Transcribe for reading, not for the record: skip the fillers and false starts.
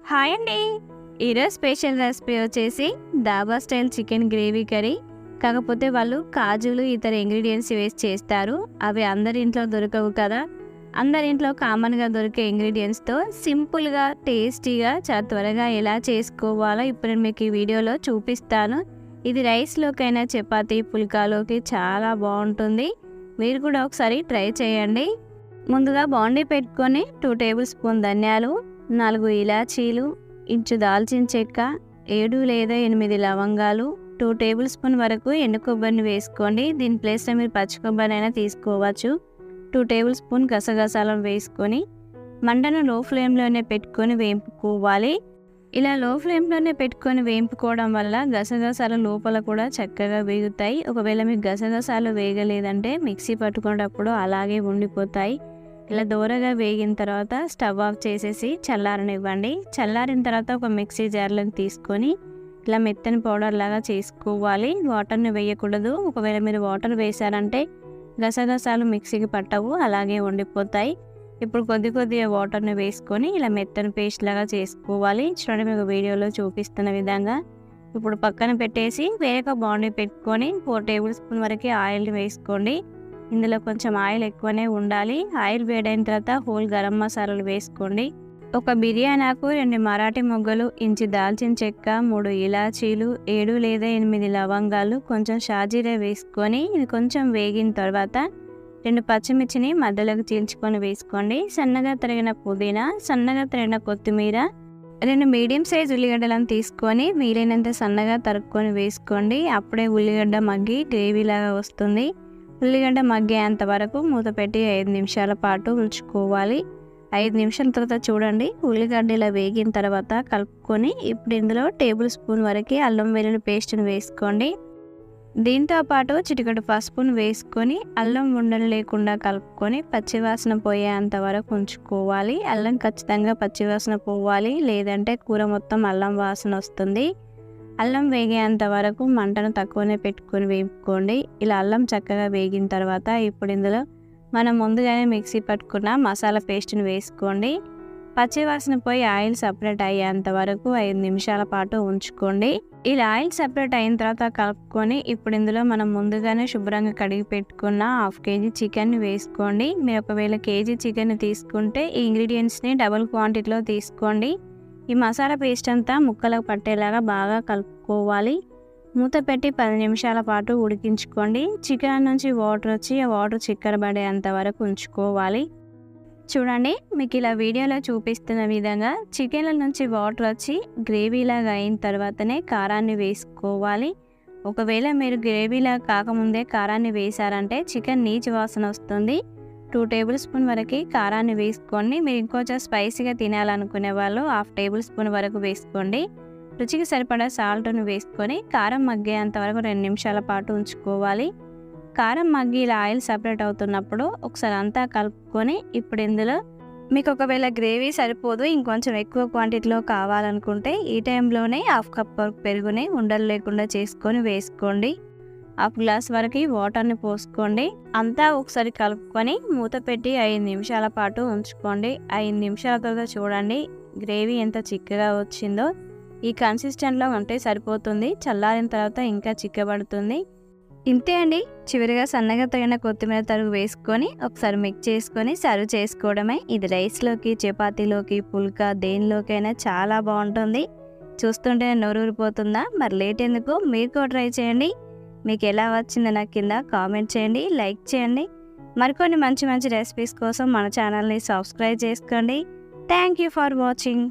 Hi అండి. ఈరోజు special recipe వచ్చేసి డాబా స్టైల్ చికెన్ గ్రేవీ కర్రీ. కాకపోతే వాళ్ళు కాజులు ఇతర ఇంగ్రీడియంట్స్ వేసి చేస్తారు. అవి అందరి ఇంట్లో దొరకవు కదా. అందరి ఇంట్లో కామన్గా దొరికే ఇంగ్రీడియంట్స్తో సింపుల్గా టేస్టీగా చాలా త్వరగా ఎలా చేసుకోవాలో ఇప్పుడు నేను మీకు ఈ వీడియోలో చూపిస్తాను. ఇది రైస్లోకైనా చపాతీ పుల్కాలోకి చాలా బాగుంటుంది. మీరు కూడా ఒకసారి ట్రై చేయండి. ముందుగా బాండీ పెట్టుకొని 2 టేబుల్ స్పూన్ ధనియాలు, 4 ఇలాచీలు, ఇంచు దాల్చిన చెక్క, 7 లేదా 8 లవంగాలు, 2 టేబుల్ స్పూన్ వరకు ఎండు కొబ్బరిని వేసుకోండి. దీని ప్లేస్లో మీరు పచ్చి కొబ్బరినైనా తీసుకోవచ్చు. 2 టేబుల్ స్పూన్ గసగసాలను వేసుకొని మంటను లో ఫ్లేమ్లోనే పెట్టుకొని వేపుకోవాలి. ఇలా లో ఫ్లేమ్లోనే పెట్టుకొని వేపుకోవడం వల్ల గసగసాల లోపల కూడా చక్కగా వేగుతాయి. ఒకవేళ మీకు గసగసాలు వేగలేదంటే మిక్సీ పట్టుకునేటప్పుడు అలాగే ఉండిపోతాయి. ఇలా దూరగా వేగిన తర్వాత స్టవ్ ఆఫ్ చేసేసి చల్లారనివ్వండి. చల్లారిన తర్వాత ఒక మిక్సీ జార్లను తీసుకొని ఇలా మెత్తని పౌడర్ లాగా చేసుకోవాలి. వాటర్ని వేయకూడదు. ఒకవేళ మీరు వాటర్ వేసారంటే గసగసాలు మిక్సీకి పట్టవు, అలాగే ఉండిపోతాయి. ఇప్పుడు కొద్దిగా వాటర్ని వేసుకొని ఇలా మెత్తని పేస్ట్ లాగా చేసుకోవాలి. చూడండి, మీకు వీడియోలో చూపిస్తున్న విధంగా. ఇప్పుడు పక్కన పెట్టేసి వేరొక బాండీ పెట్టుకొని 4 టేబుల్ స్పూన్ వరకు ఆయిల్ వేసుకోండి. ఇందులో కొంచెం ఆయిల్ ఎక్కువనే ఉండాలి. ఆయిల్ వేడైన తర్వాత హోల్ గరం మసాలాలు వేసుకోండి. ఒక బిర్యానీ ఆకు, 2 మరాఠీ మొగ్గలు, ఇంచు దాల్చిన చెక్క, 3 ఇలాచీలు, 7 లేదా 8 లవంగాలు, కొంచెం షాజీరా వేసుకొని ఇది కొంచెం వేగిన తర్వాత 2 పచ్చిమిర్చిని మధ్యలోకి చీల్చుకొని వేసుకోండి. సన్నగా తరిగిన పుదీనా, సన్నగా తరిగిన కొత్తిమీర, 2 మీడియం సైజ్ ఉల్లిగడ్డలను తీసుకొని వీలైనంత సన్నగా తరుక్కొని వేసుకోండి. అప్పుడే ఉల్లిగడ్డ మగ్గి గ్రేవీలాగా వస్తుంది. ఉల్లిగడ్డ మగ్గేంత వరకు మూత పెట్టి 5 నిమిషాల పాటు ఉంచుకోవాలి. 5 నిమిషాల తర్వాత చూడండి, ఉల్లిగడ్డ ఇలా వేగిన తర్వాత కలుపుకొని ఇప్పుడు ఇందులో టేబుల్ స్పూన్ వరకు అల్లం వెల్లుల్లి పేస్ట్ని వేసుకోండి. దీంతో పాటు చిటికెడు పసుపును వేసుకొని అల్లం ఉండలు లేకుండా కలుపుకొని పచ్చివాసన పోయేంత వరకు ఉంచుకోవాలి. అల్లం ఖచ్చితంగా పచ్చివాసన పోవాలి, లేదంటే కూర మొత్తం అల్లం వాసన వస్తుంది. అల్లం వేగేంత వరకు మంటను తక్కువనే పెట్టుకొని వేపుకోండి. ఇలా అల్లం చక్కగా వేగిన తర్వాత ఇప్పుడు ఇందులో మనం ముందుగానే మిక్సీ పట్టుకున్న మసాలా పేస్ట్ని వేసుకోండి. పచ్చివాసన పోయి ఆయిల్ సపరేట్ అయ్యేంత వరకు 5 నిమిషాల పాటు ఉంచుకోండి. ఇలా ఆయిల్ సపరేట్ అయిన తర్వాత కలుపుకొని ఇప్పుడు ఇందులో మనం ముందుగానే శుభ్రంగా కడిగి పెట్టుకున్న 1/2 కేజీ చికెన్ని వేసుకోండి. మీరు ఒకవేళ కేజీ చికెన్ తీసుకుంటే ఈ ఇంగ్రీడియంట్స్ని డబుల్ క్వాంటిటీలో తీసుకోండి. ఈ మసాలా పేస్ట్ అంతా ముక్కలకు పట్టేలాగా బాగా కలుపుకోవాలి. మూత పెట్టి 10 నిమిషాల పాటు ఉడికించుకోండి. చికెన్ నుంచి వాటర్ వచ్చి ఆ వాటర్ చిక్కరబడేంత వరకు ఉంచుకోవాలి. చూడండి, మీకు ఇలా వీడియోలో చూపిస్తున్న విధంగా చికెన్ల నుంచి వాటర్ వచ్చి గ్రేవీలాగా అయిన తర్వాతనే కారాన్ని వేసుకోవాలి. ఒకవేళ మీరు గ్రేవీలాగా కాకముందే కారాన్ని వేసారంటే చికెన్ నీచు వాసన వస్తుంది. 2 టేబుల్ స్పూన్ వరకు కారాన్ని వేసుకోండి. మీరు ఇంకొంచెం స్పైసీగా తినాలనుకునే వాళ్ళు 1/2 టేబుల్ స్పూన్ వరకు వేసుకోండి. రుచికి సరిపడా సాల్ట్ను వేసుకొని కారం మగ్గేంత వరకు 2 నిమిషాల పాటు ఉంచుకోవాలి. కారం మగ్గి ఇలా ఆయిల్ సపరేట్ అవుతున్నప్పుడు ఒకసారి అంతా కలుపుకొని ఇప్పుడు ఇందులో మీకు ఒకవేళ గ్రేవీ సరిపోదు, ఇంకొంచెం ఎక్కువ క్వాంటిటీలో కావాలనుకుంటే ఈ టైంలోనే 1/2 కప్ వరకు పెరుగుని ఉండలు లేకుండా చేసుకొని వేసుకోండి. 1/2 గ్లాస్ వరకు వాటర్ని పోసుకోండి. అంతా ఒకసారి కలుపుకొని మూత పెట్టి 5 నిమిషాల పాటు ఉంచుకోండి. 5 నిమిషాల తర్వాత చూడండి, గ్రేవీ ఎంత చిక్కగా వచ్చిందో. ఈ కన్సిస్టెంట్లో ఉంటే సరిపోతుంది. చల్లారిన తర్వాత ఇంకా చిక్కబడుతుంది. ఇంతే అండి. చివరిగా సన్నగా తగిన కొత్తిమీర తరుగు వేసుకొని ఒకసారి మిక్స్ చేసుకొని సర్వ్ చేసుకోవడమే. ఇది రైస్లోకి, చపాతీలోకి, పుల్కా దేనిలోకైనా చాలా బాగుంటుంది. చూస్తుంటే నోరూరిపోతుందా? మరి లేట్ ఎందుకు, మీరు కూడా ట్రై చేయండి. మీకు ఎలా వచ్చిందో నాకు కింద కామెంట్ చేయండి, లైక్ చేయండి. మరికొన్ని మంచి రెసిపీస్ కోసం మన ఛానల్ని సబ్స్క్రైబ్ చేసుకోండి. Thank you for watching.